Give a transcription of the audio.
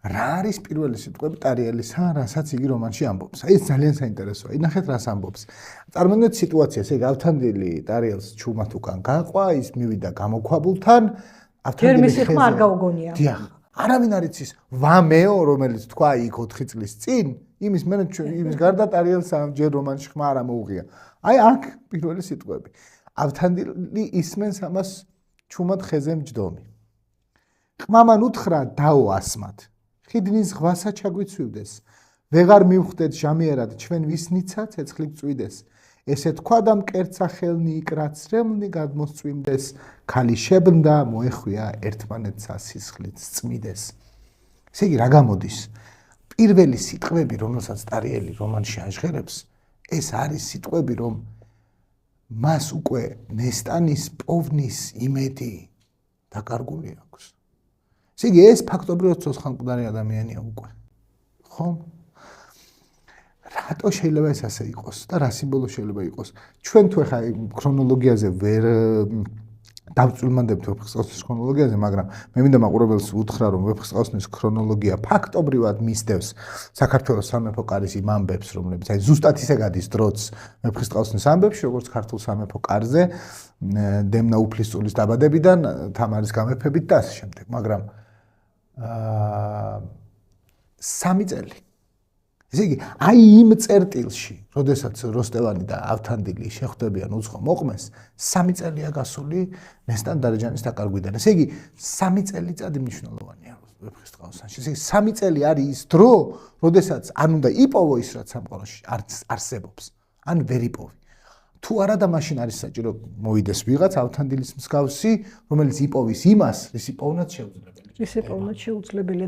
რა არის პირველი სიტყვები ტარიელისა, რასაც იგი რომანში ამბობს. აი ეს ძალიან საინტერესოა. ინახეთ რას ამბობს. წარმოიდგინეთ სიტუაციას, ეგ ავთანდილი ტარიელს ჩუმად უკან გაყვა, ის მივიდა გამოქვაბულთან, ავთანდილი ხმა არ გაუგონია. დიახ. არავინ არ იცის ვამეო, რომელიც თქვა იქ 4 წლის წინ, იმის გარდა ტარიელს ჯერ რომანში ხმა არ ამოუღია. აი აქ პირველი სიტყვები. ავთანდილი ისმენს ამას ჩუმად ხეზე მჯდომი. ყმამან უთხრა დაო ასმად. ხიდნის ღვასა ჩაგვიცვივდეს. ვეღარ მივხვდეთ ჟამიერად ჩვენ ვისნიცა ცეცხლი გწვიდეს. ესე თქვა და მკერცა ხელნი იკრაცრემლნი გადმოსწვიმდეს. ქალი შებრნდა მოეხვია ერთმანეთსა სისხლით წმიდეს. ესე იგი რა გამოდის? პირველი სიტყვები, რომელსაც ტარიელი რომანში აჟღერებს, ეს არის სიტყვები, რომ მას უკვე ნესტანის პოვნის იმედი დაკარგული აქვს. ესე იგი ეს ფაქტობრივად ცოცხალმკვდარი ადამიანია უკვე. ხო? რატო შეიძლება ეს ასე იყოს და რა სიმბოლო შეიძლება იყოს? ჩვენ თუ ახლა ქრონოლოგიაზე ვერ დავწვილმანდებთ ვეფხისტყაოსნის ქრონოლოგიაზე, მაგრამ მე მინდა მაყურებელს უთხრა, რომ ვეფხისტყაოსნის ქრონოლოგია ფაქტობრივად მისდევს საქართველოს სამეფო კარის იმ ამბებს, რომლებიც აი ზუსტად ისე გადის დროც ვეფხისტყაოსნის ამბებში, როგორც ქართულ სამეფო კარზე, დემნა უფლისწულის დაბადებიდან, თამარის გამეფებით და ასე შემდეგ, მაგრამ 3 წელი. ესე იგი, აი იმ წერტილში, როდესაც როსტევანი და ავთანდილი შეხვდებიან უცხო მოყმეს, 3 წელია გასული ნესტან დარეჯანის დაკარგვიდან. ესე იგი, 3 წელიწადი მნიშვნელოვანია ვეფხისტყაოსანში. ესე იგი, 3 წელი არის ის დრო, როდესაც ან უნდა იპოვო ის, რაც სამყაროში არსებობს, ან ვერ იპოვი. თუ არა და მაშინ არის საჭირო მოვიდეს ვიღაც ავთანდილის მსგავსი, რომელიც იპოვის იმას, რის იპოვნაც შეუძლებელი. რის იპოვნაც შეუძლებელი.